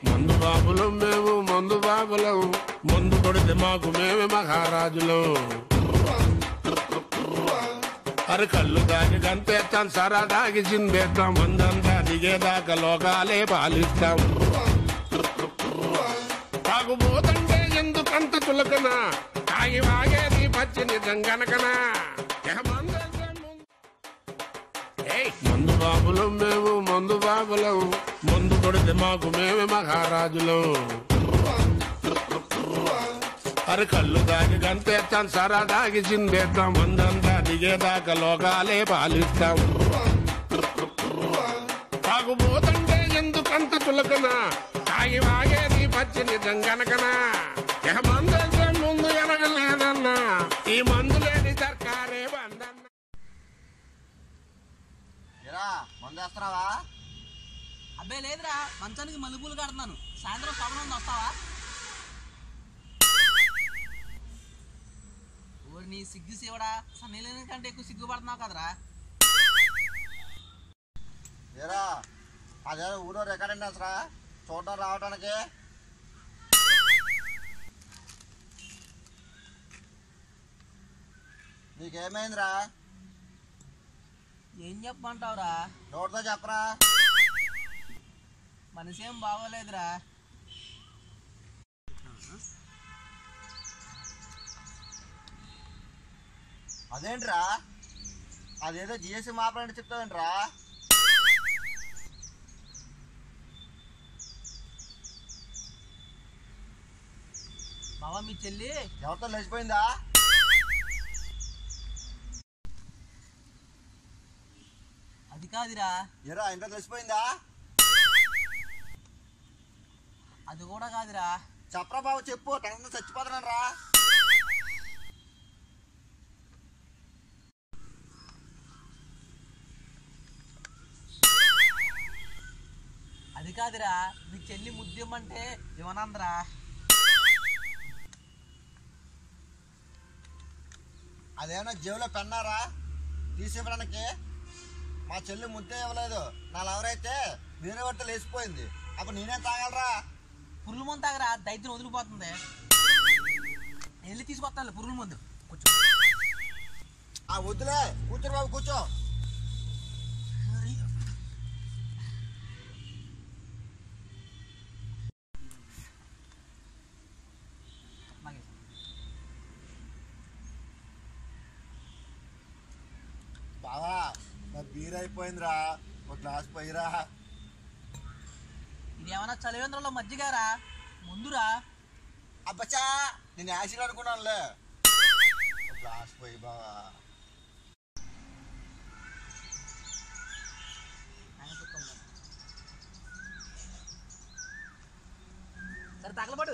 మందు బాబులు మేము మందు బాబులం, మందు కొడితే మాకు మేమే మహారాజులం. అరే కళ్ళు దాగి గంతేస్తాం, సరా దాగి చిందేస్తాం, మందంతా దిగేదాకా లోకాలే పాలిస్తాం. తాగుబోతంటే ఎందుకంత చులకన, తాగి వాగేది పచ్చి నిజం గనకనా. మందు బాబులం మేము మందు బాబులం, మందు కొడితే మాకు మేమే మహారాజులం. అరే కళ్ళు దాగి గంతేస్తాం, సరా దాగి చిందేస్తాం, మందంతా దిగేదాకా లోకాలే పాలిస్తాం. తాగుబోతంటే ఎందుకంత చులకన, తాగి వాగేది పచ్చి నిజం గనకనా. మందంతా ముందు ఎనగలేదన్నా, ఈ మందు లేని సర్కారే బందన్న. మందేస్తున్నావా? అబ్బాయి లేదురా, మంచానికి మల్లెపూలు కడుతున్నాను. సాయంత్రం శోభనం వస్తావా? ఊరి నీ సిగ్గు సేవడా, సన్నీలేని కంటే ఎక్కువ సిగ్గుపడుతున్నావు కదరా. ఏరా అదే ఊరో రికార్డ్ అసరా చూడడం రావటానికి. నీకేమైందిరా? ఏం చెప్పమంటావురా? నోటితో చెప్పరా. మనిషి ఏం బాగోలేదురా. అదేంట్రా, అదేదో జిఎస్సి మాపడంటే చెప్తావేంట్రా? బావా మీ చెల్లి ఎవరితో లేచిపోయిందా? అది కాదురా. ఏరా ఇంట్లో లేచిపోయిందా? అది కూడా కాదురా. చెప్పరా బాబు, చెప్పు, టెన్షన్ చచ్చిపోతున్నాను రా. అది కాదురా, మీ చెల్లి ముద్దేమంటే ఇవ్వనందరా. అదేమన్నా జేబులో పెన్నారా తీసివ్వడానికి? మా చెల్లి ముద్దే ఇవ్వలేదు, నా లవరైతే వేరే వాడితో లేచిపోయింది. అప్పుడు నేనేం తాగలరా? పురుగుల మందు తాగరా, దైత్యం వదిలిపోతుంది. వెళ్ళి తీసుకొస్తాను పురుగుల మందు. కూర్చో. వద్దులే, కూర్చోరు బాబు, కూర్చో. బావా నా బీర్ అయిపోయిందిరా, ఒక గ్లాస్ పోయిరా. ఇది ఏమన్నా చలివేంద్రంలో మజ్జిగారా, ముందురా. అబ్బచ్చా, నేను యాసిడ్ అనుకున్నానులే. ఒక గ్లాస్ పోయి బావా. సరే తగలబడు.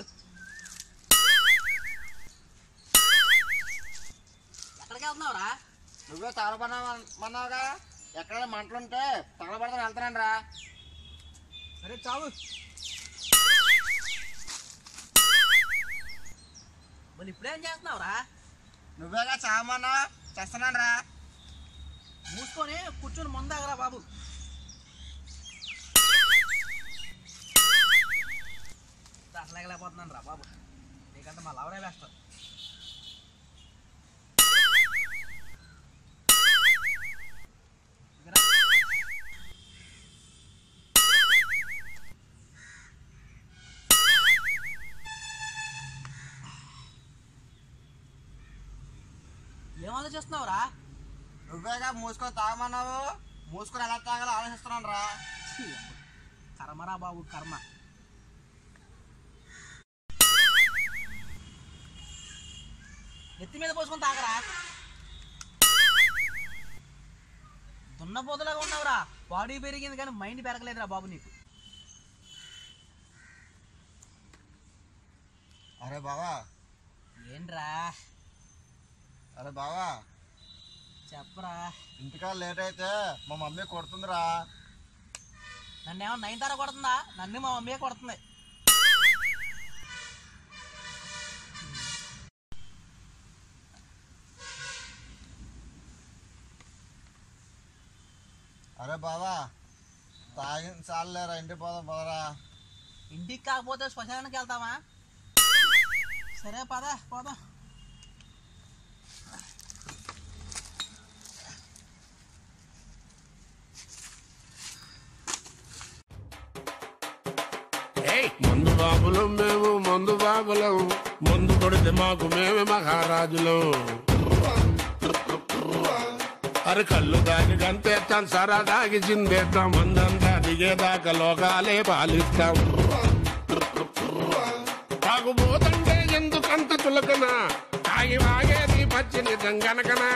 ఎక్కడికి వెళ్తున్నావురా? నువ్వే తగలబడమన్నావుగా, ఎక్కడైనా మంటలుంటే తగలబడతాను వెళ్తానండి రా. సరే చావు. మళ్ళీ ఇప్పుడేం చేస్తున్నావురా? నువ్వేగా చావమన్నా, చేస్తున్నాను రా. మూసుకొని కూర్చొని ముందాగరా బాబు. అసలేకపోతున్నాను రా బాబు, నీకంటే మా లవరే వేస్తాం. ఏం ఆలోచిస్తున్నావురా? నువ్వేగా మూసుకొని తాగమన్నావు, మూసుకొని ఎలా తాగాలో ఆలోచిస్తున్నాను రా. కర్మరా బాబు, కర్మ. నెత్తి మీద పోసుకొని తాగరా. దున్నపోతులాగా ఉన్నావురా, బాడీ పెరిగింది కానీ మైండ్ పెరగలేదురా బాబు నీకు. అరే బావా. ఏంట్రా? అరే బావా చెప్పరా. ఇంటికాడ లేట్ అయితే మా మమ్మీ కొడుతుందిరా. నన్ను ఏమన్నా 9 తార కొడుతుందా? నన్ను మా మమ్మీ కొడుతుంది. అరే బావా తాగిన చాలేరా ఇంటికి పోదాం పోదరా. ఇంటికి కాకపోతే శ్మశానానికి వెళ్తామా? సరే పదా పోదాం. మందు బాబులం మేము మందు బాబులం, మందు కొడితే మాకు మేమే మహారాజులం. అరే కళ్ళు దాగి గంతేస్తాం, సరదాగి చిందేస్తాం, మందంతా దిగేదాకా లోకాలే పాలిస్తాం. తాగుబోతంటే ఎందుకంత చులకన, తాగి వాగేది పచ్చి నిజం గనకనా.